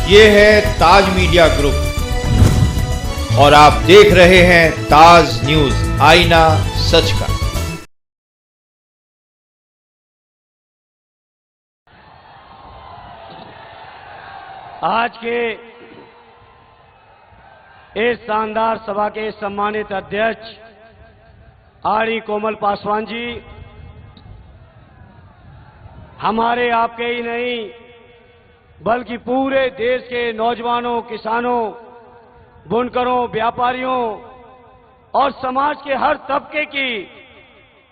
ये है ताज media group और आप देख रहे हैं ताज न्यूज, आईना सच का। आज के इस शानदार सभा के सम्मानित अध्यक्ष आरडी कोमल पासवान जी, हमारे आपके ही नहीं बल्कि पूरे देश के नौजवानों, किसानों, बुनकरों, व्यापारियों और समाज के हर तबके की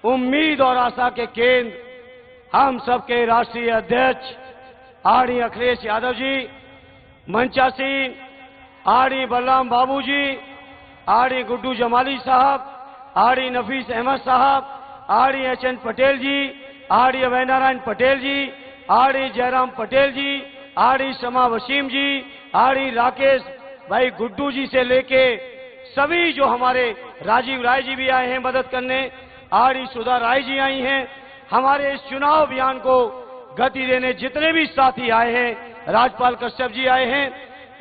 उम्मीद और आशा के केंद्र हम सबके राष्ट्रीय अध्यक्ष आरडी अखिलेश यादव जी, मंचासीन आरडी बलराम बाबू जी, आरडी गुड्डू जमाली साहब, आरडी नफीस अहमद साहब, आरडी एच.एन. पटेल जी, आरडी अभय नारायण पटेल जी, आरडी जयराम पटेल जी, आरडी शमा वसीम जी, आरडी राकेश भाई गुड्डू जी से लेके सभी जो हमारे राजीव राय जी भी आए हैं मदद करने, आरडी सुधा राय जी आई हैं, हमारे इस चुनाव अभियान को गति देने जितने भी साथी आए हैं, राजपाल कश्यप जी आए हैं,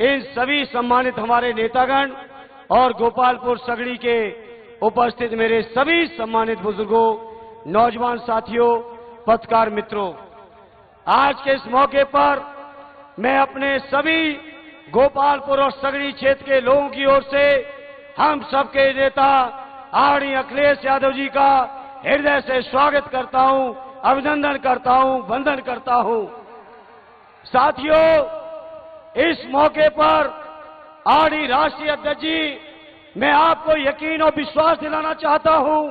इन सभी सम्मानित हमारे नेतागण और गोपालपुर सगड़ी के उपस्थित मेरे सभी सम्मानित बुजुर्गों, नौजवान साथियों, पत्रकार मित्रों, आज के इस मौके पर मैं अपने सभी गोपालपुर और सगड़ी क्षेत्र के लोगों की ओर से हम सबके नेता आरडी अखिलेश यादव जी का हृदय से स्वागत करता हूं, अभिनंदन करता हूं, वंदन करता हूं। साथियों, इस मौके पर आरडी राष्ट्रीय अध्यक्ष जी, मैं आपको यकीन और विश्वास दिलाना चाहता हूं,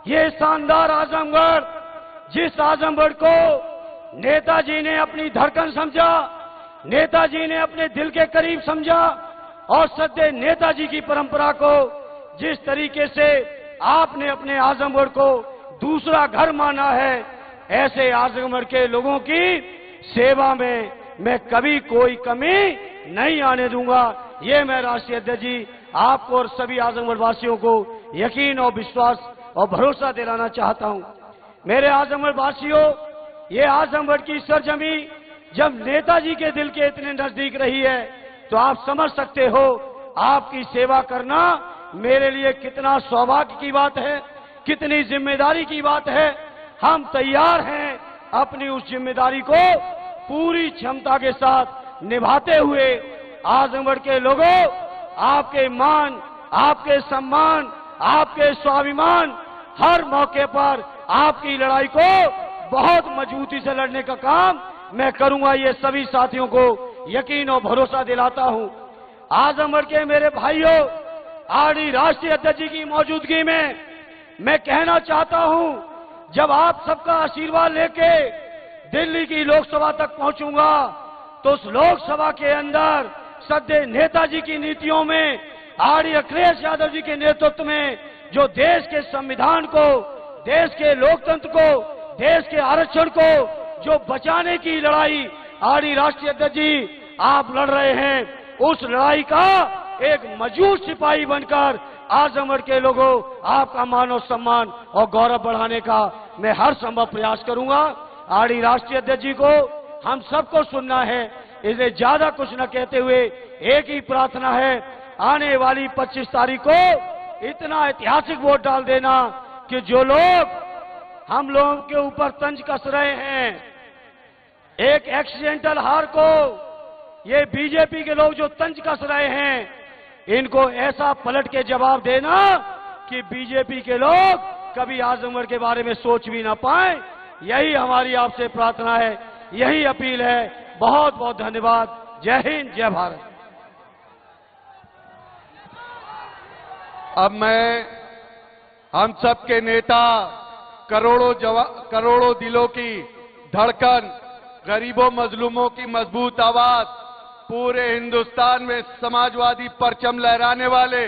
ये शानदार आजमगढ़, जिस आजमगढ़ को नेताजी ने अपनी धड़कन समझा, नेताजी ने अपने दिल के करीब समझा और सदैव नेताजी की परंपरा को जिस तरीके से आपने अपने आजमगढ़ को दूसरा घर माना है, ऐसे आजमगढ़ के लोगों की सेवा में मैं कभी कोई कमी नहीं आने दूंगा। ये मैं राष्ट्रीय अध्यक्ष जी आपको और सभी आजमगढ़ वासियों को यकीन और विश्वास और भरोसा दिलाना चाहता हूं। मेरे आजमगढ़ वासियों, ये आजमगढ़ की सरजमी जब नेताजी के दिल के इतने नजदीक रही है तो आप समझ सकते हो आपकी सेवा करना मेरे लिए कितना सौभाग्य की बात है, कितनी जिम्मेदारी की बात है। हम तैयार हैं अपनी उस जिम्मेदारी को पूरी क्षमता के साथ निभाते हुए आजमगढ़ के लोगों, आपके मान, आपके सम्मान, आपके स्वाभिमान, हर मौके पर आपकी लड़ाई को बहुत मजबूती से लड़ने का काम मैं करूंगा, ये सभी साथियों को यकीन और भरोसा दिलाता हूं। आजमगढ़ के मेरे भाइयों, आरडी राष्ट्रीय अध्यक्ष जी की मौजूदगी में मैं कहना चाहता हूं, जब आप सबका आशीर्वाद लेके दिल्ली की लोकसभा तक पहुंचूंगा तो उस लोकसभा के अंदर सदैव नेताजी की नीतियों में, आरडी अखिलेश यादव जी के नेतृत्व में जो देश के संविधान को, देश के लोकतंत्र को, देश के आरक्षण को जो बचाने की लड़ाई आरडी राष्ट्रीय अध्यक्ष जी आप लड़ रहे हैं, उस लड़ाई का एक मजबूत सिपाही बनकर आजमगढ़ के लोगों आपका मान और सम्मान और गौरव बढ़ाने का मैं हर संभव प्रयास करूंगा। आरडी राष्ट्रीय अध्यक्ष जी को हम सबको सुनना है, इसलिए ज्यादा कुछ न कहते हुए एक ही प्रार्थना है, आने वाली 25 तारीख को इतना ऐतिहासिक वोट डाल देना कि जो लोग हम लोगों के ऊपर तंज कस रहे हैं, एक एक्सीडेंटल हार को ये बीजेपी के लोग जो तंज कस रहे हैं, इनको ऐसा पलट के जवाब देना कि बीजेपी के लोग कभी आजमगढ़ के बारे में सोच भी ना पाए। यही हमारी आपसे प्रार्थना है, यही अपील है। बहुत बहुत धन्यवाद। जय हिंद, जय भारत। अब मैं हम सब के नेता, करोड़ों दिलों की धड़कन, गरीबों मजलूमों की मजबूत आवाज, पूरे हिंदुस्तान में समाजवादी परचम लहराने वाले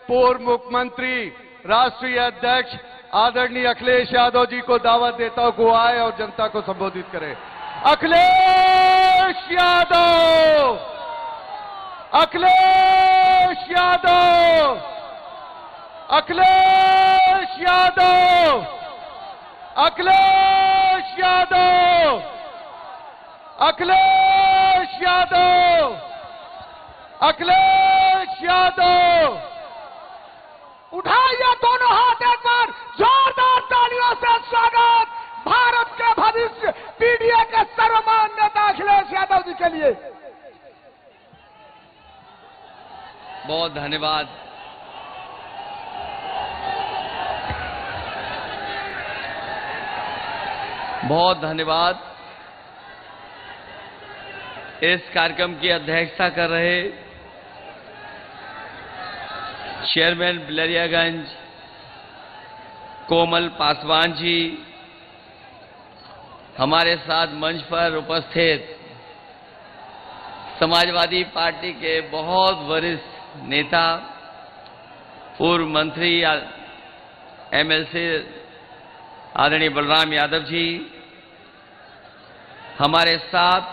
पूर्व मुख्यमंत्री, राष्ट्रीय अध्यक्ष आदरणीय अखिलेश यादव जी को दावत देता हूं कि आए और जनता को संबोधित करें। अखिलेश यादव, अखिलेश यादव, अखिलेश यादव, अखिलेश यादव, अखिलेश यादव। अखिलेश यादव। उठाइए दोनों हाथ एक बार, जोरदार तालियों से स्वागत भारत के भविष्य पीडीए के सर्वमान्य नेता अखिलेश यादव जी के लिए। बहुत धन्यवाद। बहुत धन्यवाद। इस कार्यक्रम की अध्यक्षता कर रहे चेयरमैन बिलरियागंज कोमल पासवान जी, हमारे साथ मंच पर उपस्थित समाजवादी पार्टी के बहुत वरिष्ठ नेता, पूर्व मंत्री एमएलसी आदरणीय बलराम यादव जी, हमारे साथ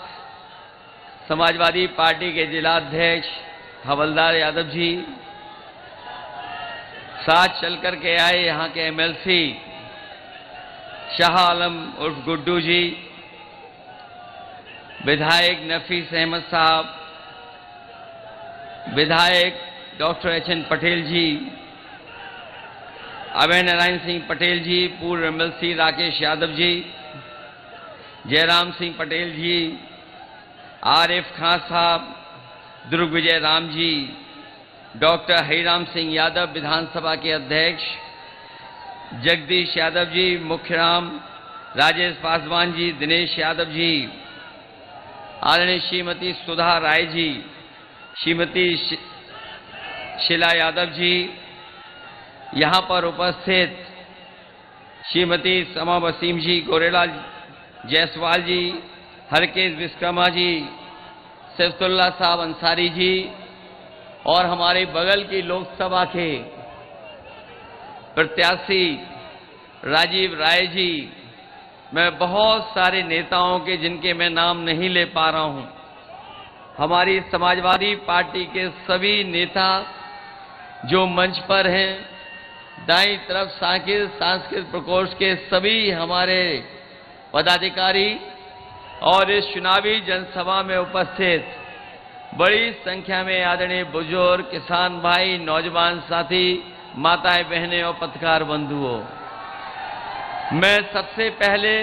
समाजवादी पार्टी के जिलाध्यक्ष हवलदार यादव जी, साथ चल कर के आए यहाँ के एमएलसी शाह आलम उर्फ गुड्डू जी, विधायक नफीस अहमद साहब, विधायक डॉक्टर एचएन पटेल जी, अभय नारायण सिंह पटेल जी, पूर्व एमएलसी राकेश यादव जी, जयराम सिंह पटेल जी, आरिफ खान साहब, दुर्ग विजय राम जी, डॉक्टर हरिराम सिंह यादव विधानसभा के अध्यक्ष, जगदीश यादव जी, मुख्यराम, राजेश पासवान जी, दिनेश यादव जी, आदरणीय श्रीमती सुधा राय जी, श्रीमती शीला यादव जी, यहाँ पर उपस्थित श्रीमती समा वसीम जी, गोरेला जायसवाल जी, हरकेश विश्वकर्मा जी, सैफुल्लाह साहब अंसारी जी और हमारे बगल की लोकसभा के प्रत्याशी राजीव राय जी, मैं बहुत सारे नेताओं के जिनके मैं नाम नहीं ले पा रहा हूं, हमारी समाजवादी पार्टी के सभी नेता जो मंच पर हैं, दाईं तरफ सांस्कृतिक प्रकोष्ठ के सभी हमारे पदाधिकारी और इस चुनावी जनसभा में उपस्थित बड़ी संख्या में आदरणीय बुजुर्ग, किसान भाई, नौजवान साथी, माताएं, बहनें और पत्रकार बंधुओं, मैं सबसे पहले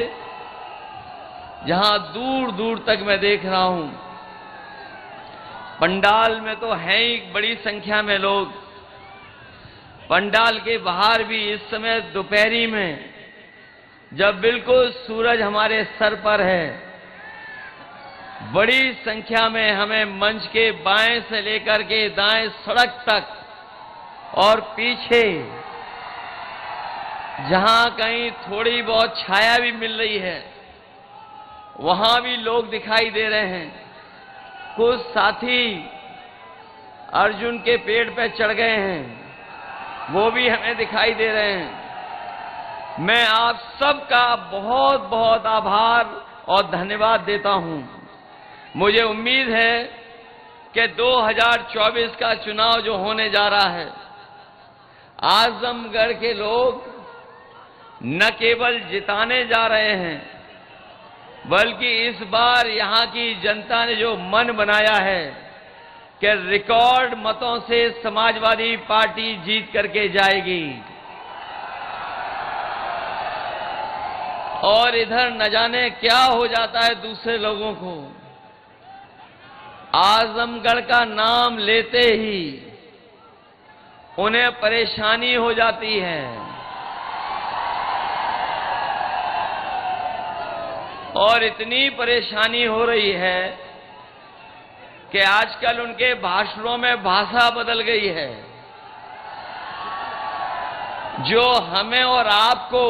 जहां दूर दूर तक मैं देख रहा हूं, पंडाल में तो है ही बड़ी संख्या में लोग, पंडाल के बाहर भी इस समय दोपहरी में जब बिल्कुल सूरज हमारे सर पर है, बड़ी संख्या में हमें मंच के बाएं से लेकर के दाएं सड़क तक और पीछे जहां कहीं थोड़ी बहुत छाया भी मिल रही है वहां भी लोग दिखाई दे रहे हैं। कुछ साथी अर्जुन के पेड़ पे चढ़ गए हैं, वो भी हमें दिखाई दे रहे हैं। मैं आप सबका बहुत बहुत आभार और धन्यवाद देता हूं। मुझे उम्मीद है कि 2024 का चुनाव जो होने जा रहा है, आजमगढ़ के लोग न केवल जिताने जा रहे हैं, बल्कि इस बार यहां की जनता ने जो मन बनाया है कि रिकॉर्ड मतों से समाजवादी पार्टी जीत करके जाएगी। और इधर न जाने क्या हो जाता है दूसरे लोगों को, आजमगढ़ का नाम लेते ही उन्हें परेशानी हो जाती है और इतनी परेशानी हो रही है कि आजकल उनके भाषणों में भाषा बदल गई है। जो हमें और आपको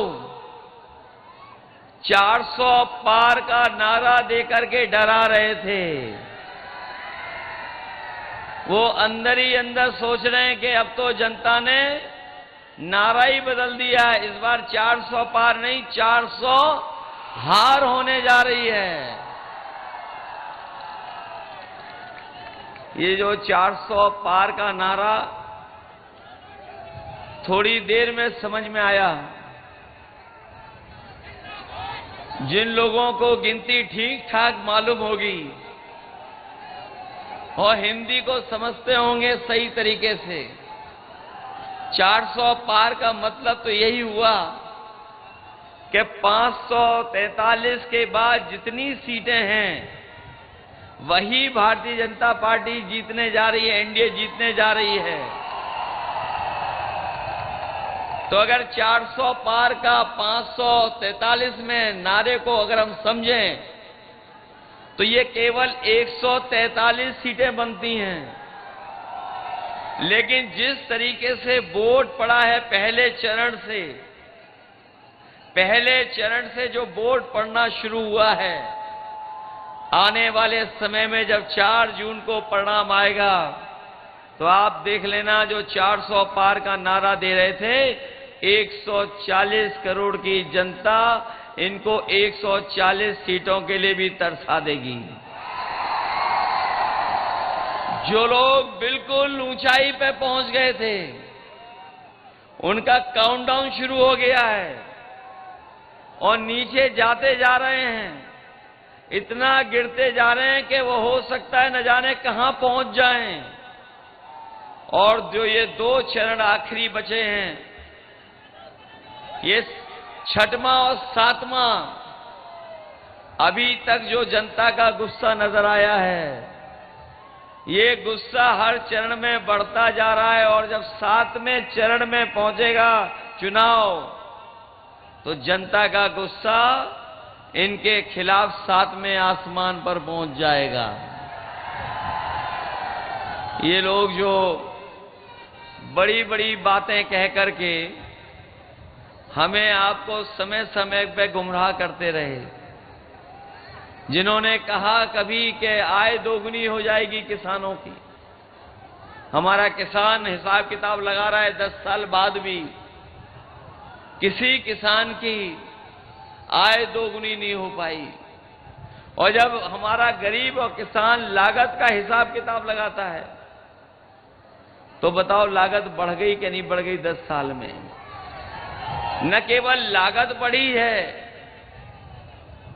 400 पार का नारा देकर के डरा रहे थे, वो अंदर ही अंदर सोच रहे हैं कि अब तो जनता ने नारा ही बदल दिया है, इस बार 400 पार नहीं 400 हार होने जा रही है। ये जो 400 पार का नारा थोड़ी देर में समझ में आया। जिन लोगों को गिनती ठीक ठाक मालूम होगी और हिंदी को समझते होंगे सही तरीके से। 400 पार का मतलब तो यही हुआ कि 543 के बाद जितनी सीटें हैं वही भारतीय जनता पार्टी जीतने जा रही है, एनडीए जीतने जा रही है। तो अगर 400 पार का 543 में नारे को अगर हम समझें तो ये केवल 143 सीटें बनती हैं। लेकिन जिस तरीके से वोट पड़ा है पहले चरण से जो वोट पड़ना शुरू हुआ है, आने वाले समय में जब 4 जून को परिणाम आएगा तो आप देख लेना, जो 400 पार का नारा दे रहे थे, 140 करोड़ की जनता इनको 140 सीटों के लिए भी तरसा देगी। जो लोग बिल्कुल ऊंचाई पे पहुंच गए थे उनका काउंटडाउन शुरू हो गया है और नीचे जाते जा रहे हैं, इतना गिरते जा रहे हैं कि वो हो सकता है न जाने कहां पहुंच जाएं। और जो ये 2 चरण आखिरी बचे हैं, ये 6वां और 7वां, अभी तक जो जनता का गुस्सा नजर आया है, ये गुस्सा हर चरण में बढ़ता जा रहा है। और जब 7वें चरण में पहुंचेगा चुनाव, तो जनता का गुस्सा इनके खिलाफ 7वें आसमान पर पहुंच जाएगा। ये लोग जो बड़ी बड़ी बातें कह करके हमें आपको समय समय पे गुमराह करते रहे, जिन्होंने कहा कभी कि आय दोगुनी हो जाएगी किसानों की, हमारा किसान हिसाब किताब लगा रहा है 10 साल बाद भी किसी किसान की आय दोगुनी नहीं हो पाई। और जब हमारा गरीब और किसान लागत का हिसाब किताब लगाता है तो बताओ लागत बढ़ गई कि नहीं बढ़ गई 10 साल में? न केवल लागत बढ़ी है,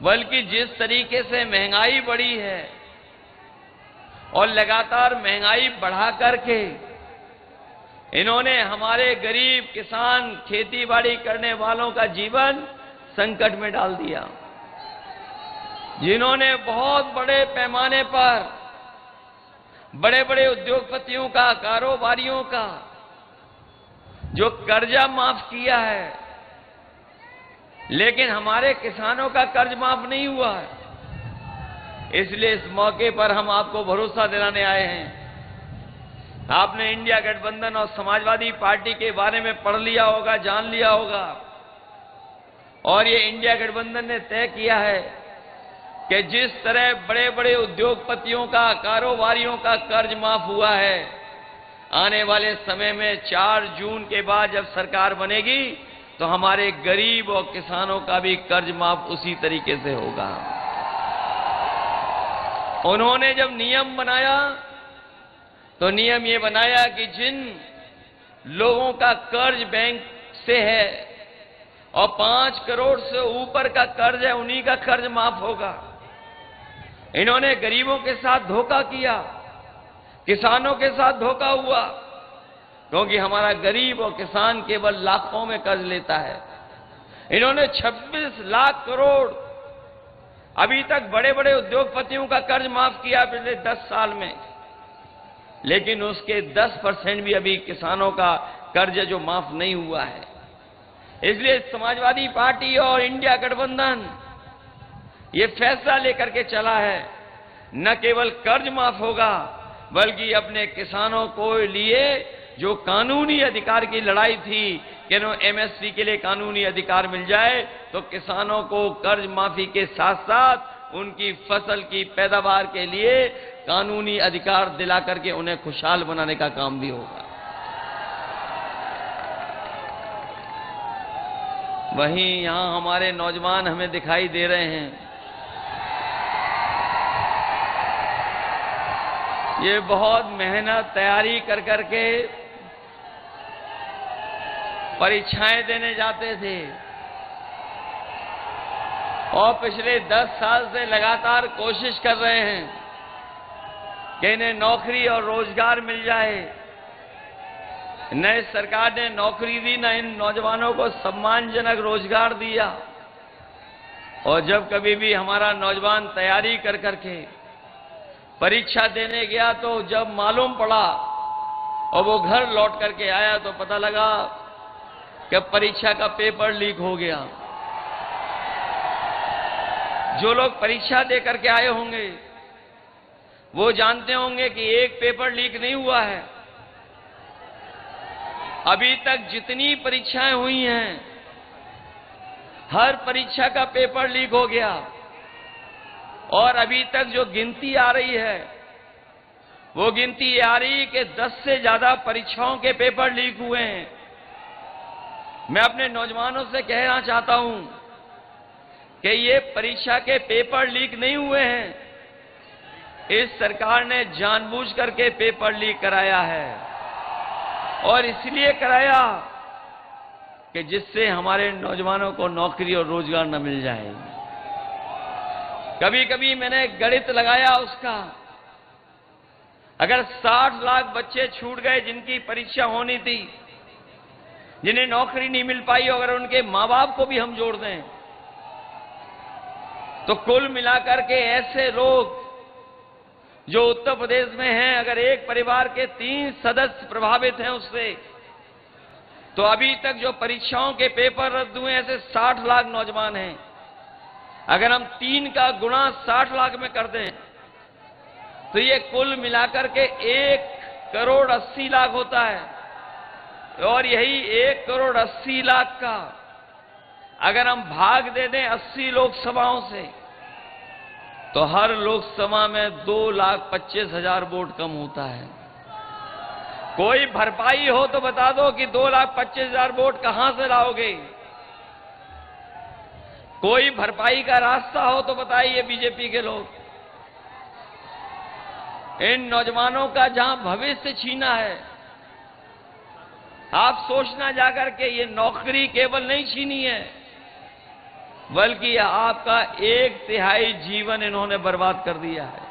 बल्कि जिस तरीके से महंगाई बढ़ी है और लगातार महंगाई बढ़ा करके इन्होंने हमारे गरीब किसान, खेती बाड़ी करने वालों का जीवन संकट में डाल दिया। जिन्होंने बहुत बड़े पैमाने पर बड़े बड़े उद्योगपतियों का, कारोबारियों का जो कर्जा माफ किया है, लेकिन हमारे किसानों का कर्ज माफ नहीं हुआ है। इसलिए इस मौके पर हम आपको भरोसा दिलाने आए हैं। आपने इंडिया गठबंधन और समाजवादी पार्टी के बारे में पढ़ लिया होगा, जान लिया होगा, और ये इंडिया गठबंधन ने तय किया है कि जिस तरह बड़े बड़े उद्योगपतियों का, कारोबारियों का कर्ज माफ हुआ है, आने वाले समय में 4 जून के बाद जब सरकार बनेगी तो हमारे गरीब और किसानों का भी कर्ज माफ उसी तरीके से होगा। उन्होंने जब नियम बनाया तो नियम ये बनाया कि जिन लोगों का कर्ज बैंक से है और 5 करोड़ से ऊपर का कर्ज है, उन्हीं का कर्ज माफ होगा। इन्होंने गरीबों के साथ धोखा किया, किसानों के साथ धोखा हुआ, क्योंकि हमारा गरीब और किसान केवल लाखों में कर्ज लेता है। इन्होंने 26 लाख करोड़ अभी तक बड़े बड़े उद्योगपतियों का कर्ज माफ किया पिछले 10 साल में, लेकिन उसके 10% भी अभी किसानों का कर्ज जो माफ नहीं हुआ है। इसलिए समाजवादी पार्टी और इंडिया गठबंधन ये फैसला लेकर के चला है, न केवल कर्ज माफ होगा बल्कि अपने किसानों को लिए जो कानूनी अधिकार की लड़ाई थी कि एमएसपी के लिए कानूनी अधिकार मिल जाए, तो किसानों को कर्ज माफी के साथ साथ उनकी फसल की पैदावार के लिए कानूनी अधिकार दिला करके उन्हें खुशहाल बनाने का काम भी होगा। वहीं यहां हमारे नौजवान हमें दिखाई दे रहे हैं, ये बहुत मेहनत तैयारी कर करके परीक्षाएं देने जाते थे और पिछले 10 साल से लगातार कोशिश कर रहे हैं कि इन्हें नौकरी और रोजगार मिल जाए। नए सरकार ने नौकरी दी, न इन नौजवानों को सम्मानजनक रोजगार दिया। और जब कभी भी हमारा नौजवान तैयारी कर करके परीक्षा देने गया तो जब मालूम पड़ा और वो घर लौट करके आया तो पता लगा कि परीक्षा का पेपर लीक हो गया। जो लोग परीक्षा दे करके आए होंगे वो जानते होंगे कि एक पेपर लीक नहीं हुआ है। अभी तक जितनी परीक्षाएं हुई हैं हर परीक्षा का पेपर लीक हो गया। और अभी तक जो गिनती आ रही है वो गिनती ये आ रही है कि 10 से ज्यादा परीक्षाओं के पेपर लीक हुए हैं। मैं अपने नौजवानों से कहना चाहता हूं कि ये परीक्षा के पेपर लीक नहीं हुए हैं, इस सरकार ने जानबूझ करके पेपर लीक कराया है। और इसलिए कराया कि जिससे हमारे नौजवानों को नौकरी और रोजगार न मिल जाए। कभी कभी मैंने गणित लगाया उसका, अगर 60 लाख बच्चे छूट गए जिनकी परीक्षा होनी थी, जिन्हें नौकरी नहीं मिल पाई, अगर उनके मां बाप को भी हम जोड़ दें तो कुल मिलाकर के ऐसे लोग जो उत्तर प्रदेश में हैं, अगर एक परिवार के 3 सदस्य प्रभावित हैं उससे, तो अभी तक जो परीक्षाओं के पेपर रद्द हुए ऐसे 60 लाख नौजवान हैं। अगर हम 3 का गुणा 60 लाख में कर दें तो ये कुल मिलाकर के 1 करोड़ 80 लाख होता है। और यही 1 करोड़ 80 लाख का अगर हम भाग दे दें 80 लोकसभाओं से तो हर लोकसभा में 2,25,000 वोट कम होता है। कोई भरपाई हो तो बता दो कि 2,25,000 वोट कहां से लाओगे? कोई भरपाई का रास्ता हो तो बताइए बीजेपी के लोग। इन नौजवानों का जहां भविष्य छीना है, आप सोचना जाकर के ये नौकरी केवल नहीं छीनी है बल्कि आपका 1/3 जीवन इन्होंने बर्बाद कर दिया है।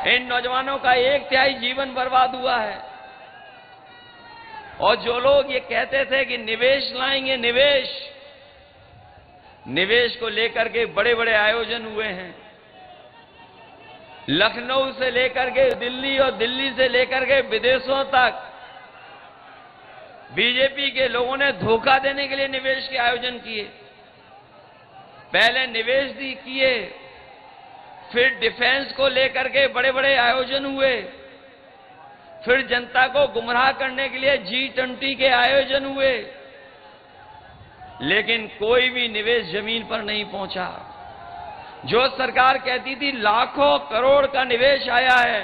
इन नौजवानों का 1/3 जीवन बर्बाद हुआ है। और जो लोग ये कहते थे कि निवेश लाएंगे, निवेश को लेकर के बड़े बड़े आयोजन हुए हैं। लखनऊ से लेकर के दिल्ली और दिल्ली से लेकर के विदेशों तक बीजेपी के लोगों ने धोखा देने के लिए निवेश के आयोजन किए। पहले निवेश किए, फिर डिफेंस को लेकर के बड़े बड़े आयोजन हुए, फिर जनता को गुमराह करने के लिए G20 के आयोजन हुए, लेकिन कोई भी निवेश जमीन पर नहीं पहुंचा। जो सरकार कहती थी लाखों करोड़ का निवेश आया है,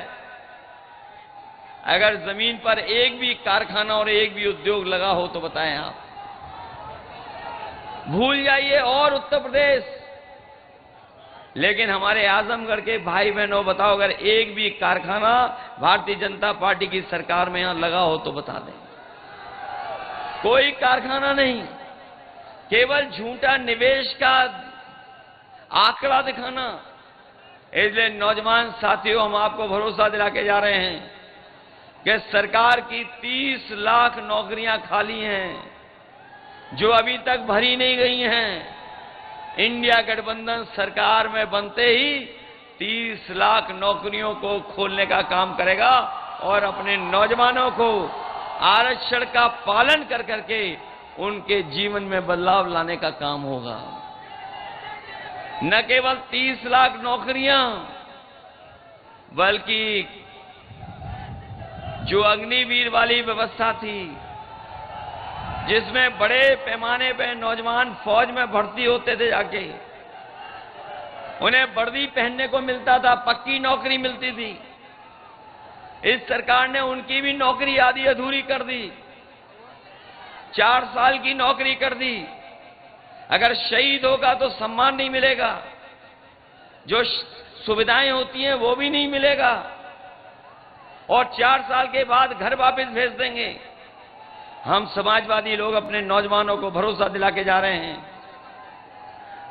अगर जमीन पर एक भी कारखाना और एक भी उद्योग लगा हो तो बताएं आप। भूल जाइए और उत्तर प्रदेश, लेकिन हमारे आजमगढ़ के भाई बहनों बताओ, अगर एक भी कारखाना भारतीय जनता पार्टी की सरकार में यहां लगा हो तो बता दें। कोई कारखाना नहीं, केवल झूठा निवेश का आंकड़ा दिखाना। इसलिए नौजवान साथियों, हम आपको भरोसा दिला के जा रहे हैं कि सरकार की 30 लाख नौकरियां खाली हैं जो अभी तक भरी नहीं गई हैं। इंडिया गठबंधन सरकार में बनते ही 30 लाख नौकरियों को खोलने का काम करेगा और अपने नौजवानों को आरक्षण का पालन कर करके उनके जीवन में बदलाव लाने का काम होगा। न केवल 30 लाख नौकरियां, बल्कि जो अग्निवीर वाली व्यवस्था थी जिसमें बड़े पैमाने पे नौजवान फौज में भर्ती होते थे, जाके उन्हें वर्दी पहनने को मिलता था, पक्की नौकरी मिलती थी। इस सरकार ने उनकी भी नौकरी आधी अधूरी कर दी, 4 साल की नौकरी कर दी। अगर शहीद होगा तो सम्मान नहीं मिलेगा, जो सुविधाएं होती हैं वो भी नहीं मिलेगा, और 4 साल के बाद घर वापस भेज देंगे। हम समाजवादी लोग अपने नौजवानों को भरोसा दिला के जा रहे हैं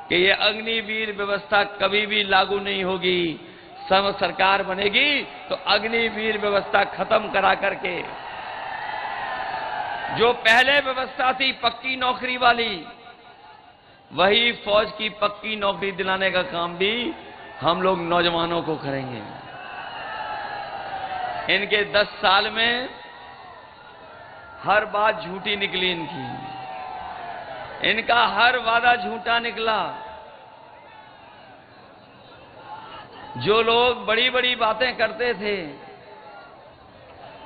कि ये अग्निवीर व्यवस्था कभी भी लागू नहीं होगी। सरकार बनेगी तो अग्निवीर व्यवस्था खत्म करा करके जो पहले व्यवस्था थी पक्की नौकरी वाली, वही फौज की पक्की नौकरी दिलाने का काम भी हम लोग नौजवानों को करेंगे। इनके 10 साल में हर बात झूठी निकली इनका हर वादा झूठा निकला। जो लोग बड़ी बड़ी बातें करते थे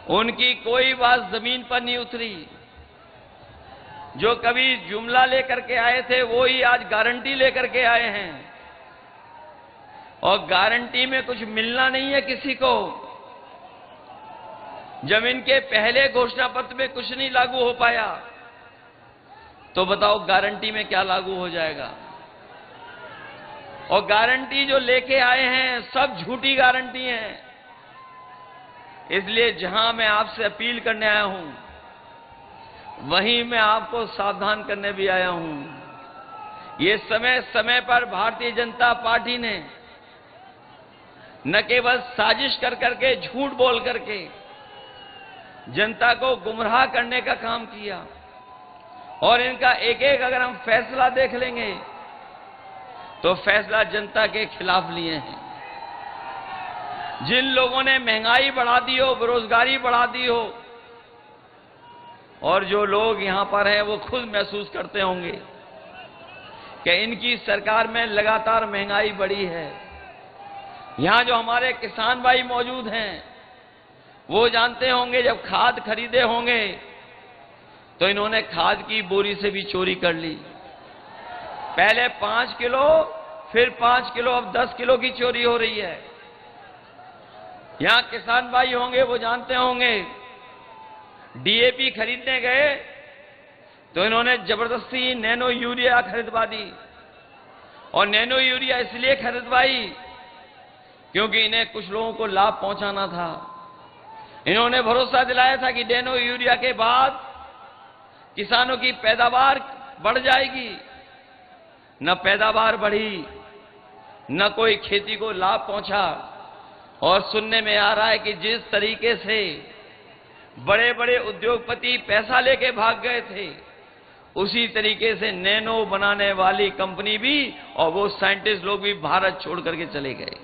उनकी कोई बात जमीन पर नहीं उतरी। जो कभी जुमला लेकर के आए थे वो ही आज गारंटी लेकर के आए हैं, और गारंटी में कुछ मिलना नहीं है किसी को। जब इनके पहले घोषणा पत्र में कुछ नहीं लागू हो पाया तो बताओ गारंटी में क्या लागू हो जाएगा। और गारंटी जो लेके आए हैं सब झूठी गारंटी हैं। इसलिए जहां मैं आपसे अपील करने आया हूं वहीं मैं आपको सावधान करने भी आया हूं। ये समय समय पर भारतीय जनता पार्टी ने न केवल साजिश कर करके झूठ बोल करके जनता को गुमराह करने का काम किया, और इनका एक एक अगर हम फैसला देख लेंगे तो फैसला जनता के खिलाफ लिए हैं। जिन लोगों ने महंगाई बढ़ा दी हो, बेरोजगारी बढ़ा दी हो, और जो लोग यहां पर हैं वो खुद महसूस करते होंगे कि इनकी सरकार में लगातार महंगाई बढ़ी है। यहां जो हमारे किसान भाई मौजूद हैं वो जानते होंगे जब खाद खरीदे होंगे तो इन्होंने खाद की बोरी से भी चोरी कर ली। पहले 5 किलो, फिर 5 किलो, अब 10 किलो की चोरी हो रही है। यहां किसान भाई होंगे वो जानते होंगे डीएपी खरीदने गए तो इन्होंने जबरदस्ती नैनो यूरिया खरीदवा दी, और नैनो यूरिया इसलिए खरीदवाई क्योंकि इन्हें कुछ लोगों को लाभ पहुंचाना था। इन्होंने भरोसा दिलाया था कि नैनो यूरिया के बाद किसानों की पैदावार बढ़ जाएगी। न पैदावार बढ़ी, न कोई खेती को लाभ पहुंचा, और सुनने में आ रहा है कि जिस तरीके से बड़े बड़े उद्योगपति पैसा लेके भाग गए थे उसी तरीके से नैनो बनाने वाली कंपनी भी और वो साइंटिस्ट लोग भी भारत छोड़ करके चले गए।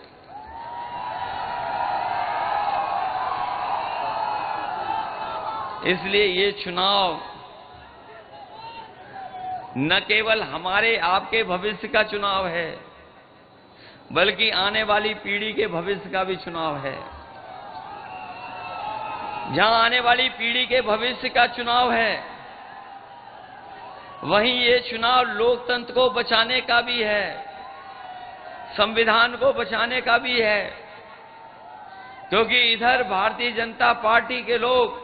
इसलिए ये चुनाव न केवल हमारे आपके भविष्य का चुनाव है बल्कि आने वाली पीढ़ी के भविष्य का भी चुनाव है। जहां आने वाली पीढ़ी के भविष्य का चुनाव है वहीं ये चुनाव लोकतंत्र को बचाने का भी है, संविधान को बचाने का भी है। क्योंकि इधर भारतीय जनता पार्टी के लोग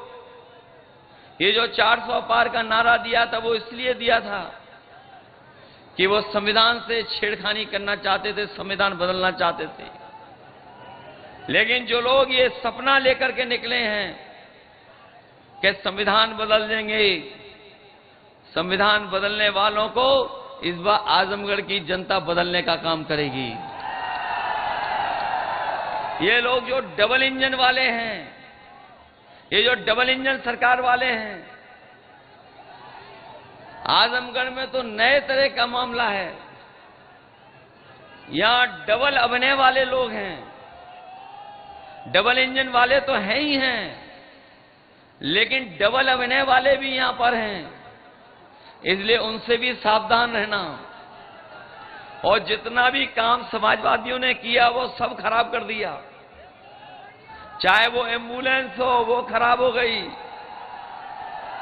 ये जो 400 पार का नारा दिया था वो इसलिए दिया था कि वो संविधान से छेड़खानी करना चाहते थे, संविधान बदलना चाहते थे। लेकिन जो लोग ये सपना लेकर के निकले हैं कि संविधान बदल देंगे, संविधान बदलने वालों को इस बार आजमगढ़ की जनता बदलने का काम करेगी। ये लोग जो डबल इंजन वाले हैं, ये जो डबल इंजन सरकार वाले हैं, आजमगढ़ में तो नए तरह का मामला है। यहां डबल अभिनय वाले लोग हैं। डबल इंजन वाले तो हैं ही हैं, लेकिन डबल अभिनय वाले भी यहां पर हैं। इसलिए उनसे भी सावधान रहना। और जितना भी काम समाजवादियों ने किया वो सब खराब कर दिया। चाहे वो एम्बुलेंस हो वो खराब हो गई,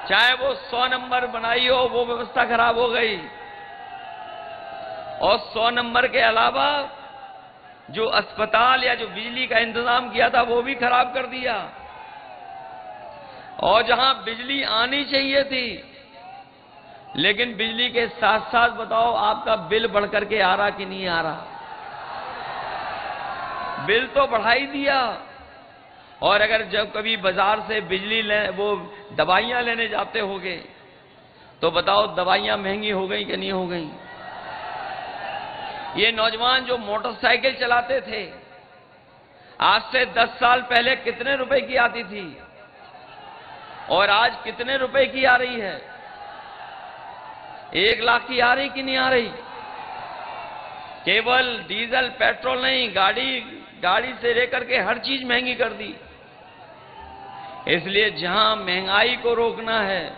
चाहे वो 100 नंबर बनाई हो वो व्यवस्था खराब हो गई, और 100 नंबर के अलावा जो अस्पताल या जो बिजली का इंतजाम किया था वो भी खराब कर दिया। और जहां बिजली आनी चाहिए थी, लेकिन बिजली के साथ साथ बताओ आपका बिल बढ़ करके आ रहा कि नहीं आ रहा? बिल तो बढ़ा ही दिया। और अगर जब कभी बाजार से बिजली वो दवाइयां लेने जाते होगे तो बताओ दवाइयां महंगी हो गई कि नहीं हो गई? ये नौजवान जो मोटरसाइकिल चलाते थे आज से 10 साल पहले कितने रुपए की आती थी और आज कितने रुपए की आ रही है? 1 लाख की आ रही कि नहीं आ रही? केवल डीजल पेट्रोल नहीं, गाड़ी से लेकर के हर चीज महंगी कर दी। इसलिए जहां महंगाई को रोकना है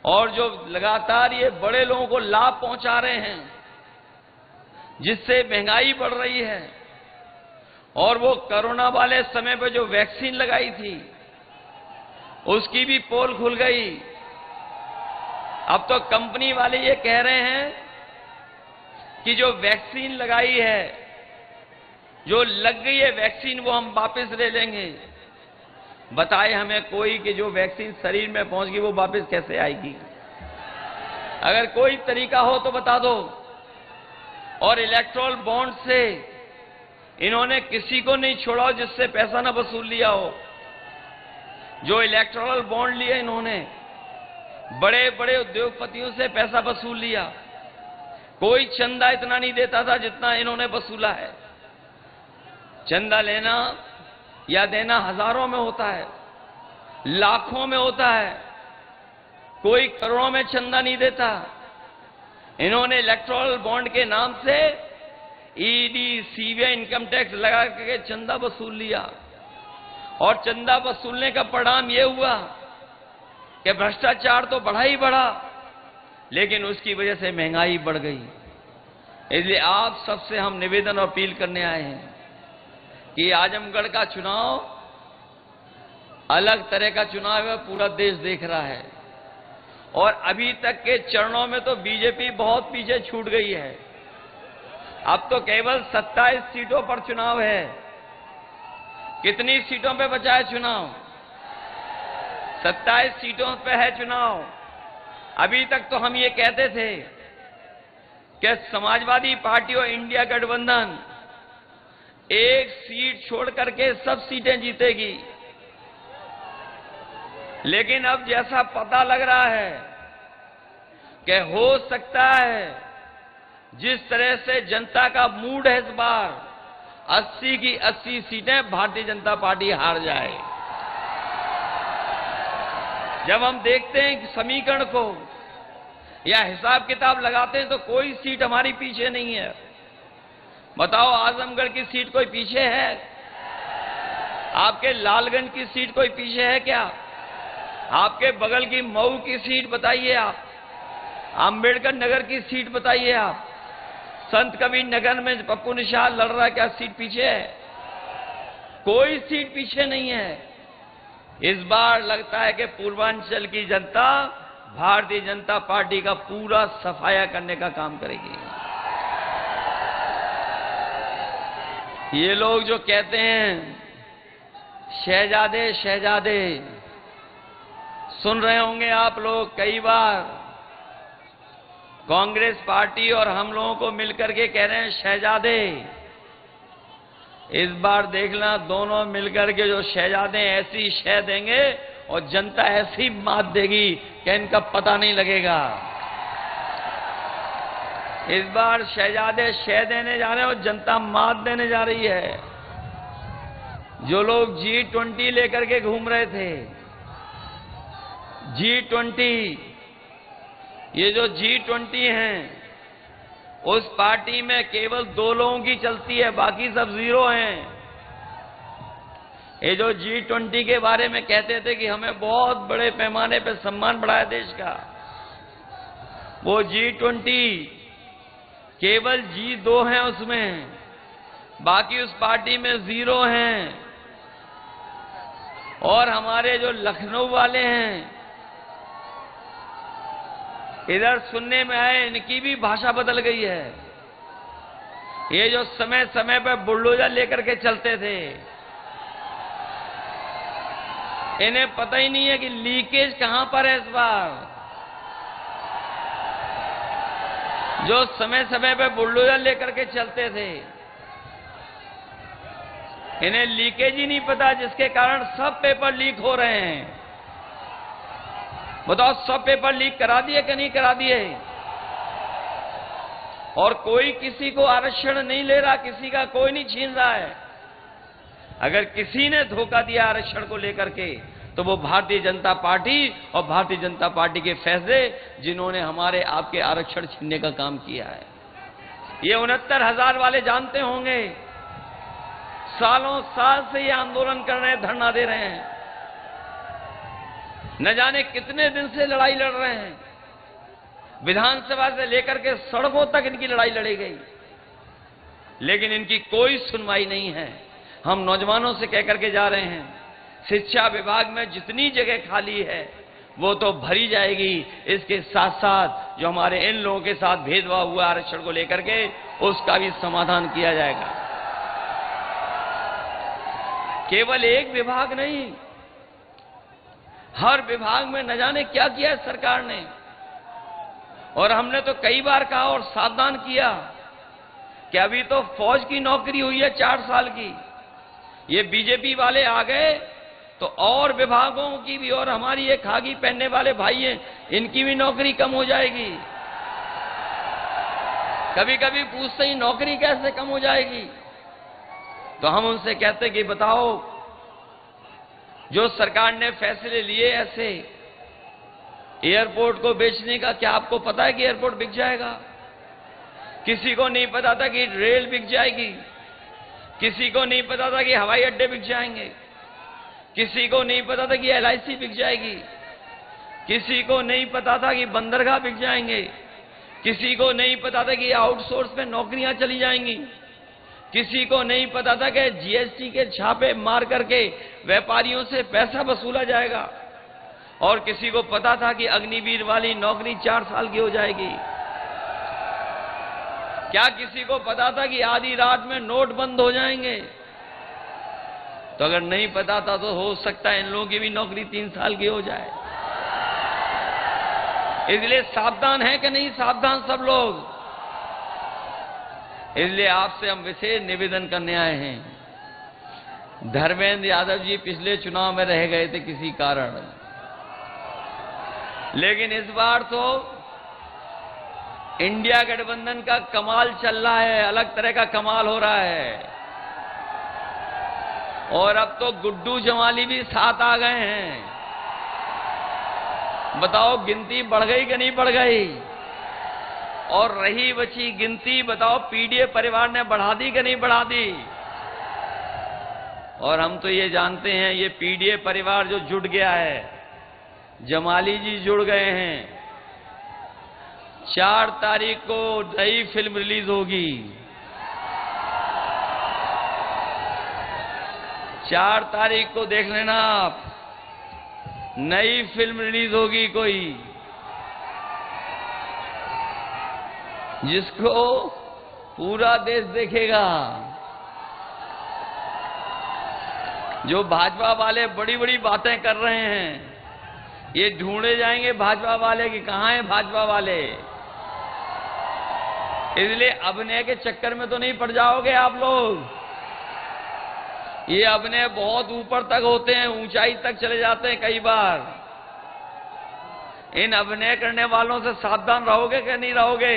और जो लगातार ये बड़े लोगों को लाभ पहुंचा रहे हैं जिससे महंगाई बढ़ रही है, और वो कोरोना वाले समय पे जो वैक्सीन लगाई थी उसकी भी पोल खुल गई। अब तो कंपनी वाले ये कह रहे हैं कि जो वैक्सीन लगाई है, जो लग गई है वैक्सीन, वो हम वापस ले लेंगे। बताए हमें कोई कि जो वैक्सीन शरीर में पहुंच गई वो वापस कैसे आएगी? अगर कोई तरीका हो तो बता दो। और इलेक्ट्रल बॉन्ड से इन्होंने किसी को नहीं छोड़ा जिससे पैसा ना वसूल लिया हो। जो इलेक्ट्रल बॉन्ड लिए इन्होंने, बड़े बड़े उद्योगपतियों से पैसा वसूल लिया। कोई चंदा इतना नहीं देता था जितना इन्होंने वसूला है। चंदा लेना या देना हजारों में होता है, लाखों में होता है, कोई करोड़ों में चंदा नहीं देता। इन्होंने इलेक्टोरल बॉन्ड के नाम से ईडी, सीबीआई, इनकम टैक्स लगा के चंदा वसूल लिया। और चंदा वसूलने का परिणाम यह हुआ कि भ्रष्टाचार तो बढ़ा ही बढ़ा, लेकिन उसकी वजह से महंगाई बढ़ गई। इसलिए आप सबसे हम निवेदन और अपील करने आए हैं कि आजमगढ़ का चुनाव अलग तरह का चुनाव है, पूरा देश देख रहा है। और अभी तक के चरणों में तो बीजेपी बहुत पीछे छूट गई है। अब तो केवल 27 सीटों पर चुनाव है। कितनी सीटों पे बचा है चुनाव? 27 सीटों पे है चुनाव। अभी तक तो हम ये कहते थे कि समाजवादी पार्टी और इंडिया गठबंधन एक सीट छोड़ करके सब सीटें जीतेगी। लेकिन अब जैसा पता लग रहा है कि हो सकता है जिस तरह से जनता का मूड है इस बार, 80 की 80 सीटें भारतीय जनता पार्टी हार जाए। जब हम देखते हैं समीकरण को या हिसाब किताब लगाते हैं तो कोई सीट हमारी पीछे नहीं है। बताओ, आजमगढ़ की सीट कोई पीछे है? आपके लालगंज की सीट कोई पीछे है क्या? आपके बगल की मऊ की सीट बताइए, आप अंबेडकर नगर की सीट बताइए, आप संत कबीर नगर में पप्पू निषाद लड़ रहा है, क्या सीट पीछे है? कोई सीट पीछे नहीं है। इस बार लगता है कि पूर्वांचल की जनता भारतीय जनता पार्टी का पूरा सफाया करने का काम करेगी। ये लोग जो कहते हैं शहजादे शहजादे, सुन रहे होंगे आप लोग कई बार कांग्रेस पार्टी और हम लोगों को मिलकर के कह रहे हैं शहजादे। इस बार देखना, दोनों मिलकर के जो शहजादे ऐसी शह देंगे और जनता ऐसी मात देगी कि इनका पता नहीं लगेगा। इस बार शहजादे शह देने जा रहे हैं और जनता मात देने जा रही है। जो लोग G20 लेकर के घूम रहे थे, G20, ये जो G20 हैं, उस पार्टी में केवल 2 लोगों की चलती है, बाकी सब जीरो हैं। ये जो G20 के बारे में कहते थे कि हमें बहुत बड़े पैमाने पर सम्मान बढ़ा है देश का, वो G20 केवल G2 हैं उसमें, बाकी उस पार्टी में जीरो हैं। और हमारे जो लखनऊ वाले हैं, इधर सुनने में आए इनकी भी भाषा बदल गई है। ये जो समय समय पर बुलडोजर लेकर के चलते थे, इन्हें पता ही नहीं है कि लीकेज कहां पर है। इस बार जो समय समय पर बुलडोजर लेकर के चलते थे, इन्हें लीकेज ही नहीं पता, जिसके कारण सब पेपर लीक हो रहे हैं। बताओ, सब पेपर लीक करा दिए कि नहीं करा दिए? और कोई किसी को आरक्षण नहीं ले रहा, किसी का कोई नहीं छीन रहा है। अगर किसी ने धोखा दिया आरक्षण को लेकर के तो वो भारतीय जनता पार्टी और भारतीय जनता पार्टी के फैसले जिन्होंने हमारे आपके आरक्षण छीनने का काम किया है। ये 69,000 वाले जानते होंगे, सालों साल से ये आंदोलन कर रहे हैं, धरना दे रहे हैं, न जाने कितने दिन से लड़ाई लड़ रहे हैं। विधानसभा से लेकर के सड़कों तक इनकी लड़ाई लड़ी गई, लेकिन इनकी कोई सुनवाई नहीं है। हम नौजवानों से कहकर के जा रहे हैं, शिक्षा विभाग में जितनी जगह खाली है वो तो भरी जाएगी, इसके साथ साथ जो हमारे इन लोगों के साथ भेदभाव हुआ आरक्षण को लेकर के उसका भी समाधान किया जाएगा। केवल एक विभाग नहीं, हर विभाग में न जाने क्या किया है सरकार ने। और हमने तो कई बार कहा और सावधान किया कि अभी तो फौज की नौकरी हुई है 4 साल की, ये बीजेपी वाले आ गए तो और विभागों की भी, और हमारी ये खाकी पहनने वाले भाई हैं इनकी भी नौकरी कम हो जाएगी। कभी कभी पूछते ही नौकरी कैसे कम हो जाएगी, तो हम उनसे कहते कि बताओ, जो सरकार ने फैसले लिए ऐसे एयरपोर्ट को बेचने का, क्या आपको पता है कि एयरपोर्ट बिक जाएगा? किसी को नहीं पता था कि रेल बिक जाएगी, किसी को नहीं पता था कि हवाई अड्डे बिक जाएंगे, किसी को नहीं पता था कि LIC बिक जाएगी, किसी को नहीं पता था कि बंदरगाह बिक जाएंगे, किसी को नहीं पता था कि आउटसोर्स में नौकरियां चली जाएंगी, किसी को नहीं पता था कि GST के छापे मार करके व्यापारियों से पैसा वसूला जाएगा, और किसी को पता था कि अग्निवीर वाली नौकरी 4 साल की हो जाएगी। क्या किसी को पता था कि आधी रात में नोट बंद हो जाएंगे? तो अगर नहीं पता था तो हो सकता है इन लोगों की भी नौकरी 3 साल की हो जाए। इसलिए सावधान है कि नहीं सावधान सब लोग? इसलिए आपसे हम विशेष निवेदन करने आए हैं। धर्मेंद्र यादव जी पिछले चुनाव में रह गए थे किसी कारण, लेकिन इस बार तो इंडिया गठबंधन का कमाल चल रहा है, अलग तरह का कमाल हो रहा है। और अब तो गुड्डू जमाली भी साथ आ गए हैं। बताओ गिनती बढ़ गई कि नहीं बढ़ गई? और रही बची गिनती, बताओ पीडीए परिवार ने बढ़ा दी कि नहीं बढ़ा दी? और हम तो ये जानते हैं ये पीडीए परिवार जो जुट गया है, जमाली जी जुड़ गए हैं। 4 तारीख को नई फिल्म रिलीज होगी। 4 तारीख को देख लेना आप, नई फिल्म रिलीज होगी कोई, जिसको पूरा देश देखेगा। जो भाजपा वाले बड़ी बड़ी बातें कर रहे हैं, ये ढूंढे जाएंगे भाजपा वाले कि कहां हैं भाजपा वाले। इसलिए अभिनय के चक्कर में तो नहीं पड़ जाओगे आप लोग। ये अभिनय बहुत ऊपर तक होते हैं, ऊंचाई तक चले जाते हैं कई बार। इन अभिनय करने वालों से सावधान रहोगे कि नहीं रहोगे?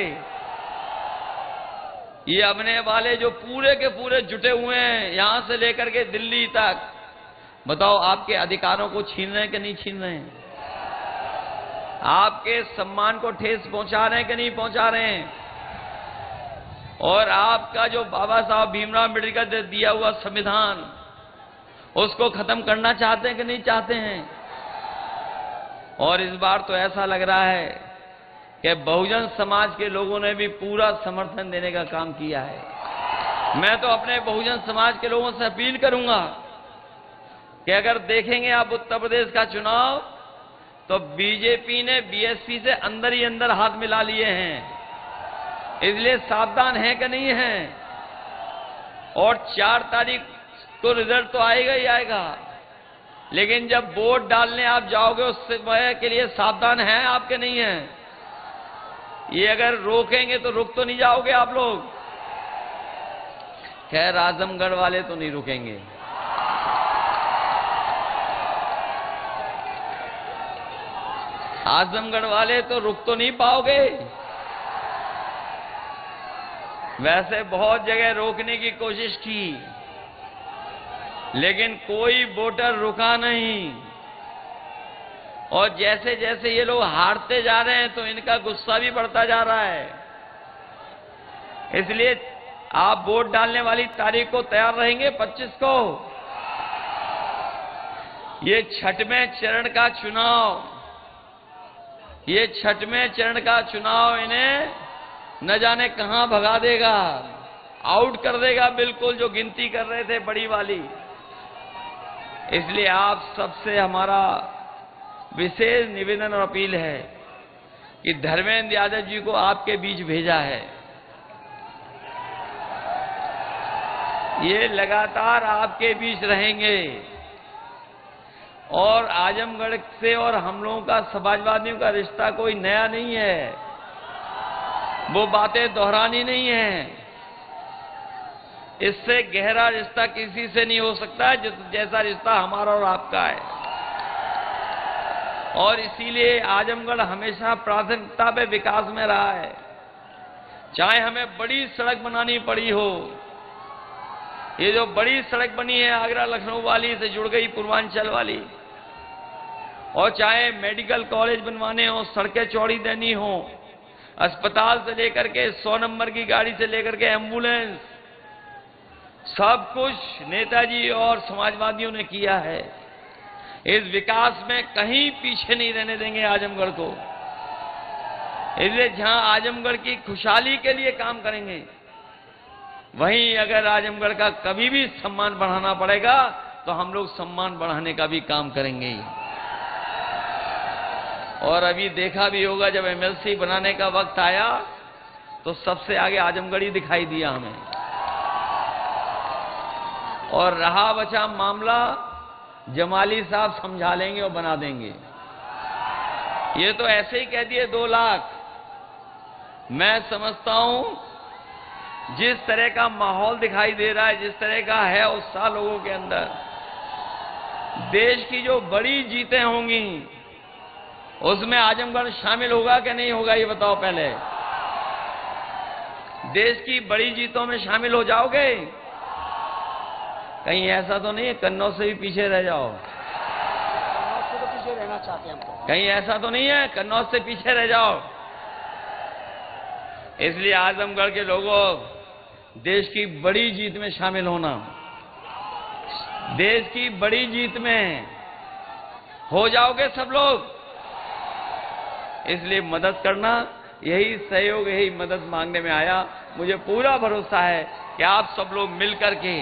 ये अभिनय वाले जो पूरे के पूरे जुटे हुए हैं यहां से लेकर के दिल्ली तक, बताओ आपके अधिकारों को छीन रहे हैं कि नहीं छीन रहे हैं? आपके सम्मान को ठेस पहुंचा रहे हैं कि नहीं पहुंचा रहे हैं? और आपका जो बाबा साहब भीमराव अम्बेडकर ने दिया हुआ संविधान, उसको खत्म करना चाहते हैं कि नहीं चाहते हैं? और इस बार तो ऐसा लग रहा है कि बहुजन समाज के लोगों ने भी पूरा समर्थन देने का काम किया है। मैं तो अपने बहुजन समाज के लोगों से अपील करूंगा कि अगर देखेंगे आप उत्तर प्रदेश का चुनाव, तो बीजेपी ने बीएसपी से अंदर ही अंदर हाथ मिला लिए हैं। इसलिए सावधान है कि नहीं है? और 4 तारीख को रिजल्ट तो आएगा ही आएगा, लेकिन जब वोट डालने आप जाओगे उस समय के लिए सावधान हैं आप के नहीं है? ये अगर रोकेंगे तो रुक तो नहीं जाओगे आप लोग? खैर आजमगढ़ वाले तो नहीं रुकेंगे। आजमगढ़ वाले तो रुक तो नहीं पाओगे। वैसे बहुत जगह रोकने की कोशिश की, लेकिन कोई वोटर रुका नहीं। और जैसे जैसे ये लोग हारते जा रहे हैं तो इनका गुस्सा भी बढ़ता जा रहा है। इसलिए आप वोट डालने वाली तारीख को तैयार रहेंगे 25 को। ये छठवें चरण का चुनाव, ये छठवें चरण का चुनाव इन्हें न जाने कहां भगा देगा, आउट कर देगा बिल्कुल, जो गिनती कर रहे थे बड़ी वाली। इसलिए आप सबसे हमारा विशेष निवेदन और अपील है कि धर्मेंद्र यादव जी को आपके बीच भेजा है। ये लगातार आपके बीच रहेंगे और आजमगढ़ से और हम लोगों का समाजवादियों का रिश्ता कोई नया नहीं है, वो बातें दोहरानी नहीं है। इससे गहरा रिश्ता किसी से नहीं हो सकता जैसा रिश्ता हमारा और आपका है। और इसीलिए आजमगढ़ हमेशा प्राथमिकता पे विकास में रहा है। चाहे हमें बड़ी सड़क बनानी पड़ी हो, ये जो बड़ी सड़क बनी है आगरा लखनऊ वाली से जुड़ गई पूर्वांचल वाली, और चाहे मेडिकल कॉलेज बनवाने हो, सड़कें चौड़ी देनी हो, अस्पताल से लेकर के 100 नंबर की गाड़ी से लेकर के एम्बुलेंस, सब कुछ नेताजी और समाजवादियों ने किया है। इस विकास में कहीं पीछे नहीं रहने देंगे आजमगढ़ को। इसलिए जहां आजमगढ़ की खुशहाली के लिए काम करेंगे, वहीं अगर आजमगढ़ का कभी भी सम्मान बढ़ाना पड़ेगा तो हम लोग सम्मान बढ़ाने का भी काम करेंगे। और अभी देखा भी होगा, जब एमएलसी बनाने का वक्त आया तो सबसे आगे आजमगढ़ ही दिखाई दिया हमें। और रहा बचा मामला, जमाली साहब समझा लेंगे और बना देंगे। ये तो ऐसे ही कह दिए 2 लाख। मैं समझता हूं जिस तरह का माहौल दिखाई दे रहा है, जिस तरह का है उत्साह लोगों के अंदर, देश की जो बड़ी जीतें होंगी उसमें आजमगढ़ शामिल होगा कि नहीं होगा, ये बताओ पहले। देश की बड़ी जीतों में शामिल हो जाओगे? कहीं ऐसा तो नहीं है कन्नौज से भी पीछे रह जाओ? कन्नौज से तो पीछे रहना चाहते हैं हम तो। कहीं ऐसा तो नहीं है कन्नौज से पीछे रह जाओ? इसलिए आजमगढ़ के लोगों, देश की बड़ी जीत में शामिल होना, देश की बड़ी जीत में हो जाओगे सब लोग। इसलिए मदद करना, यही सहयोग, यही मदद मांगने में आया। मुझे पूरा भरोसा है कि आप सब लोग मिलकर के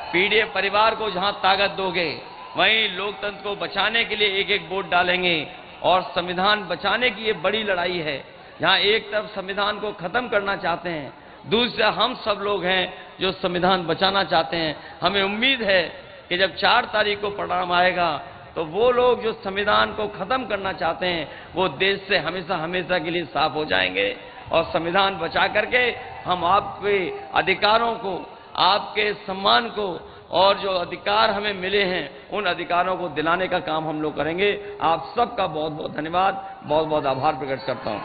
पीडीए परिवार को जहां ताकत दोगे, वहीं लोकतंत्र को बचाने के लिए एक एक वोट डालेंगे। और संविधान बचाने की ये बड़ी लड़ाई है, जहां एक तरफ संविधान को खत्म करना चाहते हैं, दूसरे हम सब लोग हैं जो संविधान बचाना चाहते हैं। हमें उम्मीद है कि जब 4 तारीख को परिणाम आएगा तो वो लोग जो संविधान को खत्म करना चाहते हैं वो देश से हमेशा हमेशा के लिए साफ हो जाएंगे। और संविधान बचा करके हम आपके अधिकारों को, आपके सम्मान को, और जो अधिकार हमें मिले हैं उन अधिकारों को दिलाने का काम हम लोग करेंगे। आप सबका बहुत बहुत धन्यवाद, बहुत बहुत आभार प्रकट करता हूं।